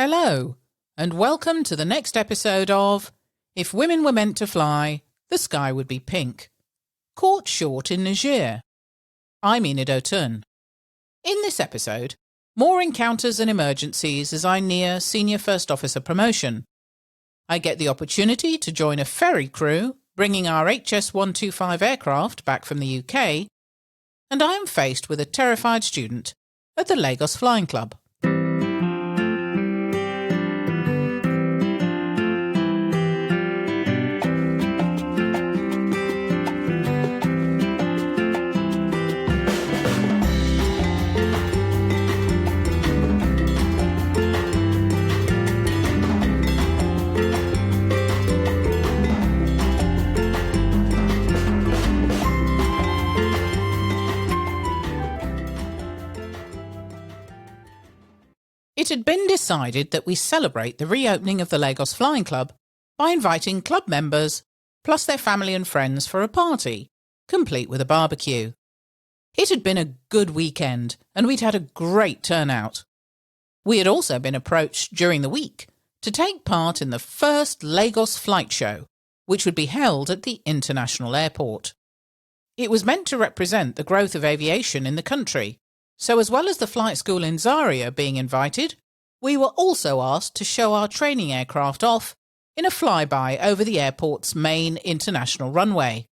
Hello, and welcome to the next episode of If Women Were Meant to Fly, the Sky Would Be Pink. Caught short in Niger. I'm Enid O'Tun. In this episode, more encounters and emergencies as I near Senior First Officer promotion. I get the opportunity to join a ferry crew bringing our HS-125 aircraft back from the UK, and I am faced with a terrified student at the Lagos Flying Club. It had been decided that we celebrate the reopening of the Lagos Flying Club by inviting club members, plus their family and friends for a party, complete with a barbecue. It had been a good weekend, and we'd had a great turnout. We had also been approached during the week to take part in the first Lagos flight show, which would be held at the international airport. It was meant to represent the growth of aviation in the country. So as well as the flight school in Zaria being invited, we were also asked to show our training aircraft off in a flyby over the airport's main international runway.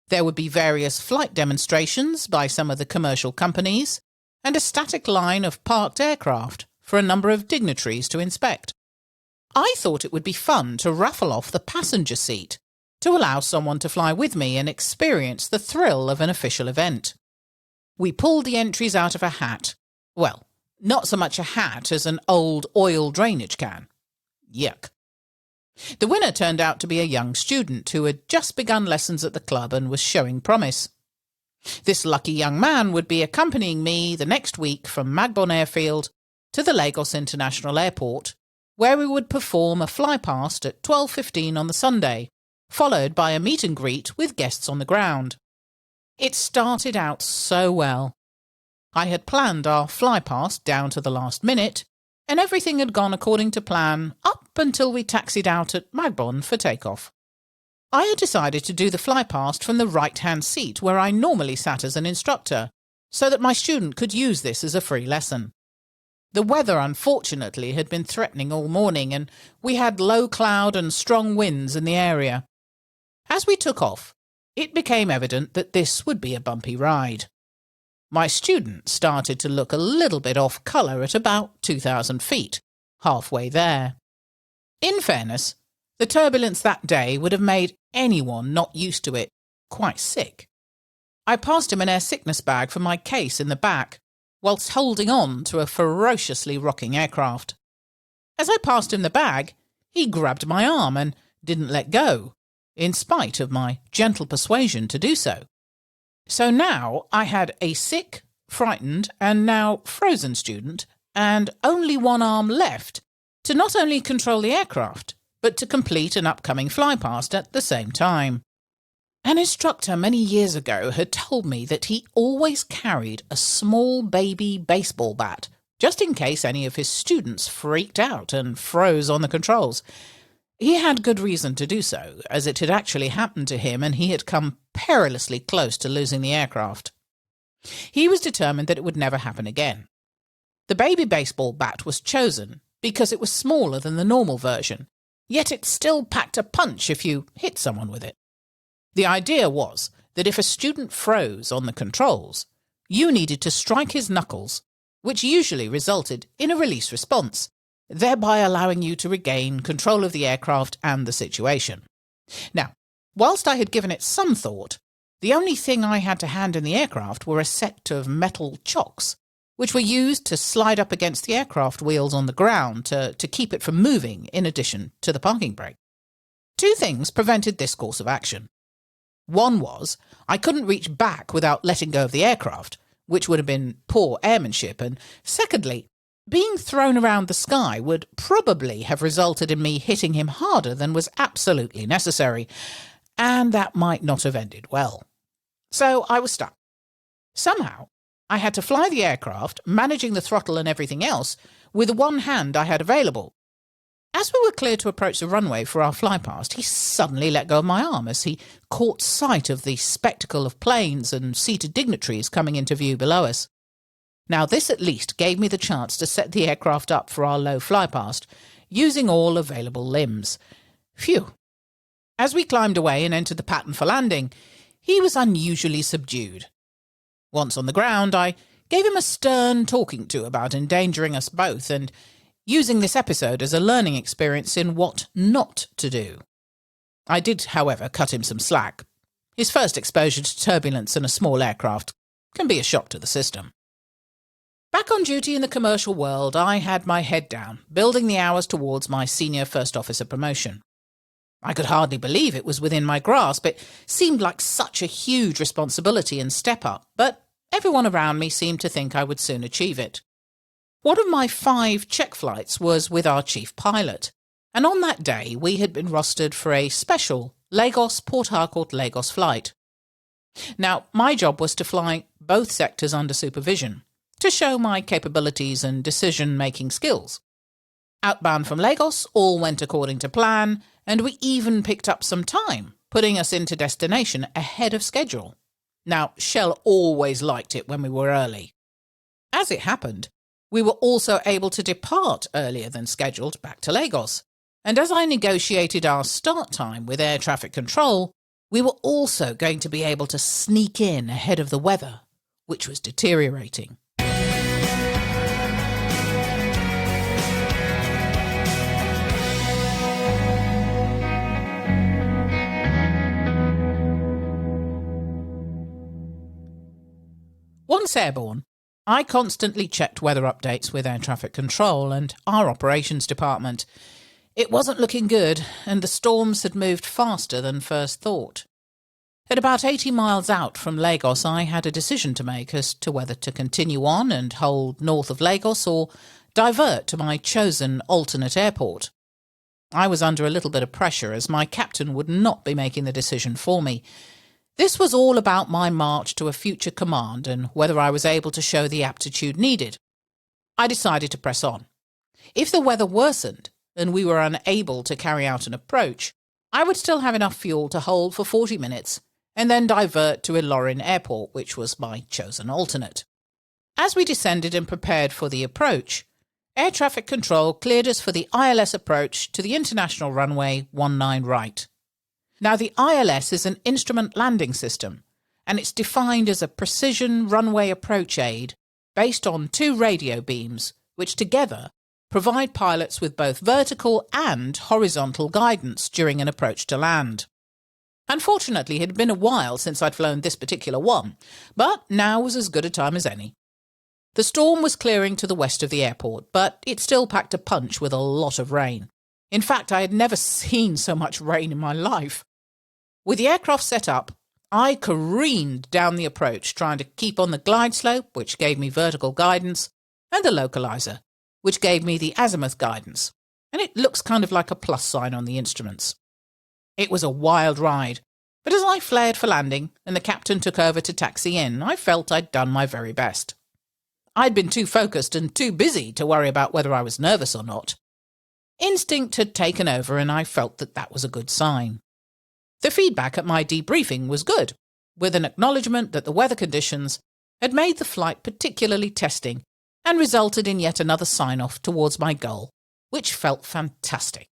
There would be various flight demonstrations by some of the commercial companies and a static line of parked aircraft for a number of dignitaries to inspect. I thought it would be fun to raffle off the passenger seat to allow someone to fly with me and experience the thrill of an official event. We pulled the entries out of a hat. Well, not so much a hat as an old oil drainage can. Yuck. The winner turned out to be a young student who had just begun lessons at the club and was showing promise. This lucky young man would be accompanying me the next week from Magbon Airfield to the Lagos International Airport, where we would perform a flypast at 12:15 on the Sunday, followed by a meet and greet with guests on the ground. It started out so well. I had planned our flypast down to the last minute, and everything had gone according to plan up until we taxied out at Magbon for takeoff. I had decided to do the flypast from the right-hand seat where I normally sat as an instructor, so that my student could use this as a free lesson. The weather, unfortunately, had been threatening all morning, and we had low cloud and strong winds in the area. As we took off, it became evident that this would be a bumpy ride. My student started to look a little bit off colour at about 2,000 feet, halfway there. In fairness, the turbulence that day would have made anyone not used to it quite sick. I passed him an air sickness bag from my case in the back, whilst holding on to a ferociously rocking aircraft. As I passed him the bag, he grabbed my arm and didn't let go, in spite of my gentle persuasion to do so. So now I had a sick, frightened, and now frozen student, and only one arm left to not only control the aircraft, but to complete an upcoming flypast at the same time. An instructor many years ago had told me that he always carried a small baby baseball bat, just in case any of his students freaked out and froze on the controls. He had good reason to do so, as it had actually happened to him and he had come perilously close to losing the aircraft. He was determined that it would never happen again. The baby baseball bat was chosen because it was smaller than the normal version, yet it still packed a punch if you hit someone with it. The idea was that if a student froze on the controls, you needed to strike his knuckles, which usually resulted in a release response, thereby allowing you to regain control of the aircraft and the situation. Now, whilst I had given it some thought, the only thing I had to hand in the aircraft were a set of metal chocks, which were used to slide up against the aircraft wheels on the ground to keep it from moving, in addition to the parking brake. Two things prevented this course of action. One was I couldn't reach back without letting go of the aircraft, which would have been poor airmanship, and secondly, being thrown around the sky would probably have resulted in me hitting him harder than was absolutely necessary, and that might not have ended well. So I was stuck. Somehow, I had to fly the aircraft, managing the throttle and everything else, with the one hand I had available. As we were clear to approach the runway for our flypast, he suddenly let go of my arm as he caught sight of the spectacle of planes and seated dignitaries coming into view below us. Now this at least gave me the chance to set the aircraft up for our low flypast, using all available limbs. Phew! As we climbed away and entered the pattern for landing, he was unusually subdued. Once on the ground, I gave him a stern talking to about endangering us both and using this episode as a learning experience in what not to do. I did, however, cut him some slack. His first exposure to turbulence in a small aircraft can be a shock to the system. Back on duty in the commercial world, I had my head down, building the hours towards my senior first officer promotion. I could hardly believe it was within my grasp. It seemed like such a huge responsibility and step up, but everyone around me seemed to think I would soon achieve it. One of my 5 check flights was with our chief pilot, and on that day we had been rostered for a special Lagos-Port Harcourt-Lagos flight. Now, my job was to fly both sectors under supervision, to show my capabilities and decision-making skills. Outbound from Lagos, all went according to plan, and we even picked up some time, putting us into destination ahead of schedule. Now, Shell always liked it when we were early. As it happened, we were also able to depart earlier than scheduled back to Lagos, and as I negotiated our start time with air traffic control, we were also going to be able to sneak in ahead of the weather, which was deteriorating. Once airborne, I constantly checked weather updates with air traffic control and our operations department. It wasn't looking good, and the storms had moved faster than first thought. At about 80 miles out from Lagos, I had a decision to make as to whether to continue on and hold north of Lagos or divert to my chosen alternate airport. I was under a little bit of pressure as my captain would not be making the decision for me. This was all about my march to a future command and whether I was able to show the aptitude needed. I decided to press on. If the weather worsened and we were unable to carry out an approach, I would still have enough fuel to hold for 40 minutes and then divert to Ilorin Airport, which was my chosen alternate. As we descended and prepared for the approach, air traffic control cleared us for the ILS approach to the international runway 19 right. Now, the ILS is an instrument landing system, and it's defined as a precision runway approach aid based on 2 radio beams, which together provide pilots with both vertical and horizontal guidance during an approach to land. Unfortunately, it had been a while since I'd flown this particular one, but now was as good a time as any. The storm was clearing to the west of the airport, but it still packed a punch with a lot of rain. In fact, I had never seen so much rain in my life. With the aircraft set up, I careened down the approach, trying to keep on the glide slope, which gave me vertical guidance, and the localizer, which gave me the azimuth guidance, and it looks kind of like a plus sign on the instruments. It was a wild ride, but as I flared for landing and the captain took over to taxi in, I felt I'd done my very best. I'd been too focused and too busy to worry about whether I was nervous or not. Instinct had taken over, and I felt that was a good sign. The feedback at my debriefing was good, with an acknowledgement that the weather conditions had made the flight particularly testing and resulted in yet another sign-off towards my goal, which felt fantastic.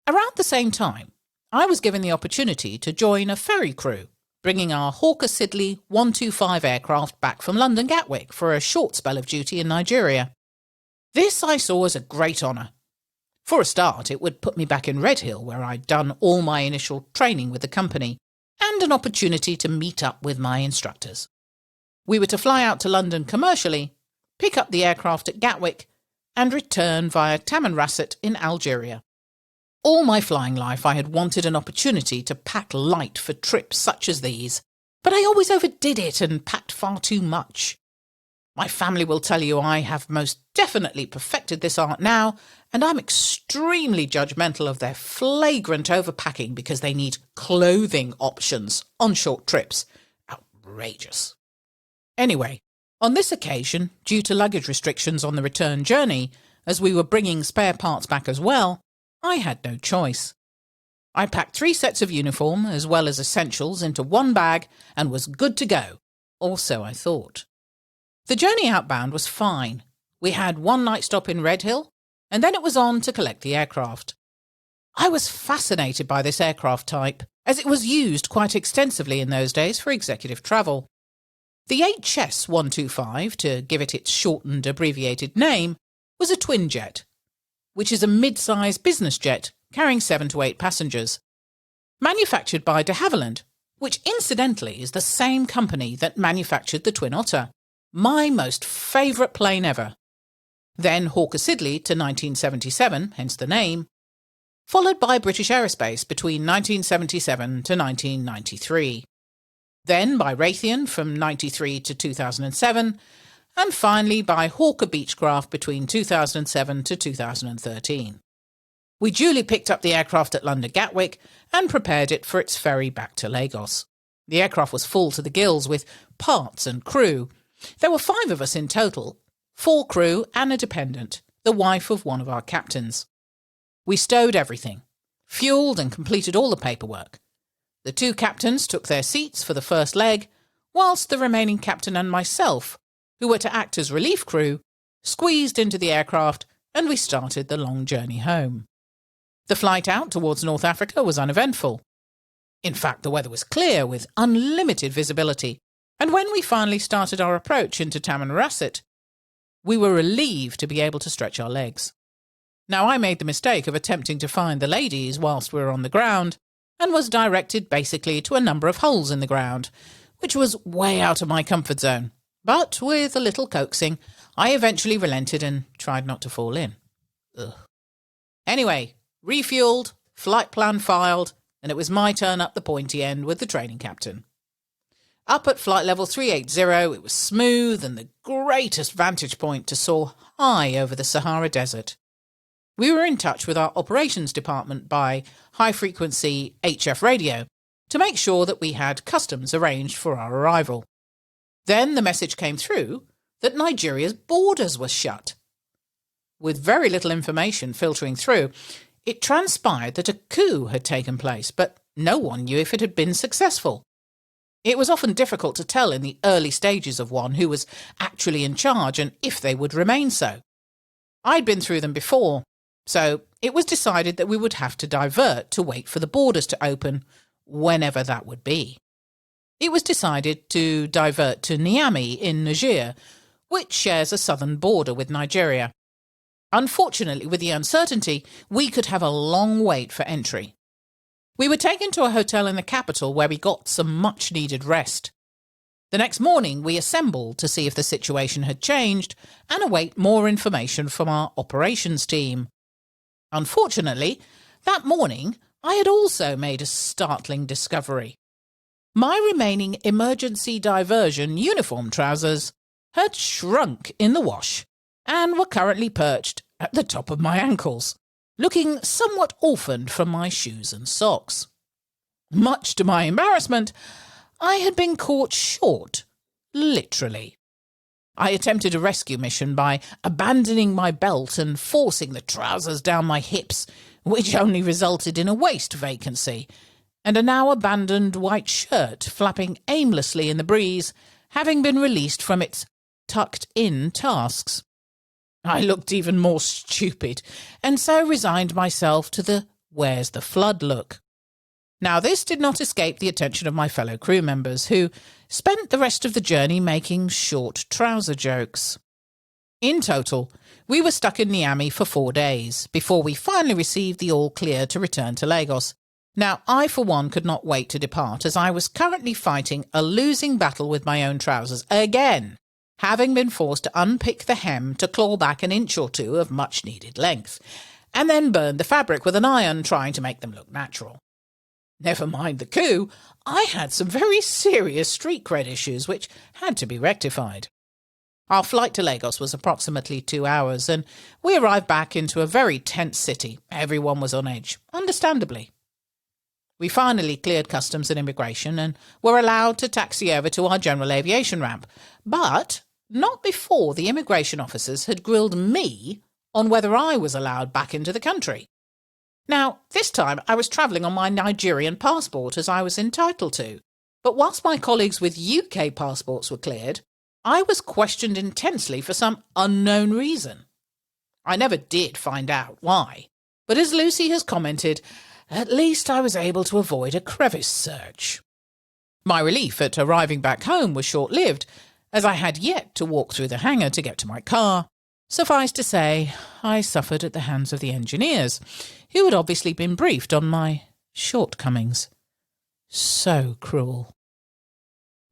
Around the same time, I was given the opportunity to join a ferry crew, bringing our Hawker Siddeley 125 aircraft back from London Gatwick for a short spell of duty in Nigeria. This I saw as a great honour. For a start, it would put me back in Redhill, where I'd done all my initial training with the company, and an opportunity to meet up with my instructors. We were to fly out to London commercially, pick up the aircraft at Gatwick, and return via Tamanrasset in Algeria. All my flying life I had wanted an opportunity to pack light for trips such as these, but I always overdid it and packed far too much. My family will tell you I have most definitely perfected this art now, and I'm extremely judgmental of their flagrant overpacking because they need clothing options on short trips. Outrageous. Anyway, on this occasion, due to luggage restrictions on the return journey, as we were bringing spare parts back as well, I had no choice. I packed 3 sets of uniform as well as essentials into one bag and was good to go, or so I thought. The journey outbound was fine. We had one night stop in Redhill, and then it was on to collect the aircraft. I was fascinated by this aircraft type, as it was used quite extensively in those days for executive travel. The HS-125, to give it its shortened abbreviated name, was a twin jet, which is a mid-size business jet carrying 7 to 8 passengers. Manufactured by de Havilland, which incidentally is the same company that manufactured the Twin Otter, my most favourite plane ever. Then Hawker Siddeley to 1977, hence the name, followed by British Aerospace between 1977 to 1993. Then by Raytheon from 93 to 2007, and finally by Hawker Beechcraft between 2007 to 2013. We duly picked up the aircraft at London Gatwick and prepared it for its ferry back to Lagos. The aircraft was full to the gills with parts and crew. There were 5 of us in total, 4 crew and a dependent, the wife of one of our captains. We stowed everything, fueled and completed all the paperwork. The 2 captains took their seats for the first leg, whilst the remaining captain and myself, who were to act as relief crew, squeezed into the aircraft and we started the long journey home. The flight out towards North Africa was uneventful. In fact, the weather was clear with unlimited visibility, and when we finally started our approach into Tamanrasset, we were relieved to be able to stretch our legs. Now, I made the mistake of attempting to find the ladies whilst we were on the ground, and was directed basically to a number of holes in the ground, which was way out of my comfort zone. But with a little coaxing, I eventually relented and tried not to fall in. Ugh. Anyway, refueled, flight plan filed, and it was my turn up the pointy end with the training captain. Up at flight level 380, it was smooth and the greatest vantage point to soar high over the Sahara Desert. We were in touch with our operations department by high-frequency HF radio to make sure that we had customs arranged for our arrival. Then the message came through that Nigeria's borders were shut. With very little information filtering through, it transpired that a coup had taken place, but no one knew if it had been successful. It was often difficult to tell in the early stages of one who was actually in charge and if they would remain so. I'd been through them before, so it was decided that we would have to divert to wait for the borders to open, whenever that would be. It was decided to divert to Niamey in Niger, which shares a southern border with Nigeria. Unfortunately, with the uncertainty, we could have a long wait for entry. We were taken to a hotel in the capital where we got some much-needed rest. The next morning, we assembled to see if the situation had changed and await more information from our operations team. Unfortunately, that morning, I had also made a startling discovery. My remaining emergency diversion uniform trousers had shrunk in the wash and were currently perched at the top of my ankles, looking somewhat orphaned from my shoes and socks. Much to my embarrassment, I had been caught short, literally. I attempted a rescue mission by abandoning my belt and forcing the trousers down my hips, which only resulted in a waist vacancy, and a now abandoned white shirt flapping aimlessly in the breeze, having been released from its tucked-in tasks. I looked even more stupid, and so resigned myself to the "where's the flood" look. Now, this did not escape the attention of my fellow crew members, who spent the rest of the journey making short trouser jokes. In total, we were stuck in Niamey for 4 days, before we finally received the all-clear to return to Lagos. Now, I for one could not wait to depart, as I was currently fighting a losing battle with my own trousers again, having been forced to unpick the hem to claw back an inch or two of much-needed length, and then burn the fabric with an iron trying to make them look natural. Never mind the coup, I had some very serious street cred issues which had to be rectified. Our flight to Lagos was approximately 2 hours, and we arrived back into a very tense city. Everyone was on edge, understandably. We finally cleared customs and immigration and were allowed to taxi over to our general aviation ramp, but not before the immigration officers had grilled me on whether I was allowed back into the country. Now, this time I was travelling on my Nigerian passport as I was entitled to, but whilst my colleagues with UK passports were cleared, I was questioned intensely for some unknown reason. I never did find out why, but as Lucy has commented, at least I was able to avoid a crevice search. My relief at arriving back home was short-lived, as I had yet to walk through the hangar to get to my car. Suffice to say, I suffered at the hands of the engineers, who had obviously been briefed on my shortcomings. So cruel.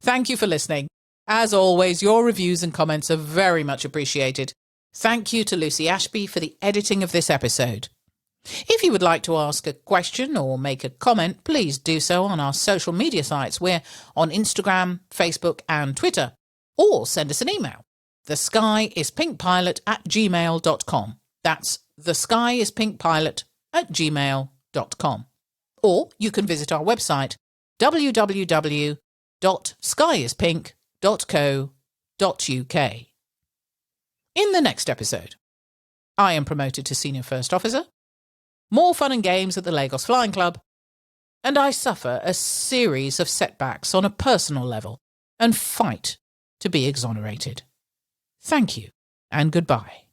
Thank you for listening. As always, your reviews and comments are very much appreciated. Thank you to Lucy Ashby for the editing of this episode. If you would like to ask a question or make a comment, please do so on our social media sites. We're on Instagram, Facebook and Twitter. Or send us an email. theskyispinkpilot@gmail.com. That's theskyispinkpilot@gmail.com. Or you can visit our website www.skyispink.co.uk. In the next episode, I am promoted to Senior First Officer, more fun and games at the Lagos Flying Club, and I suffer a series of setbacks on a personal level and fight to be exonerated. Thank you and goodbye.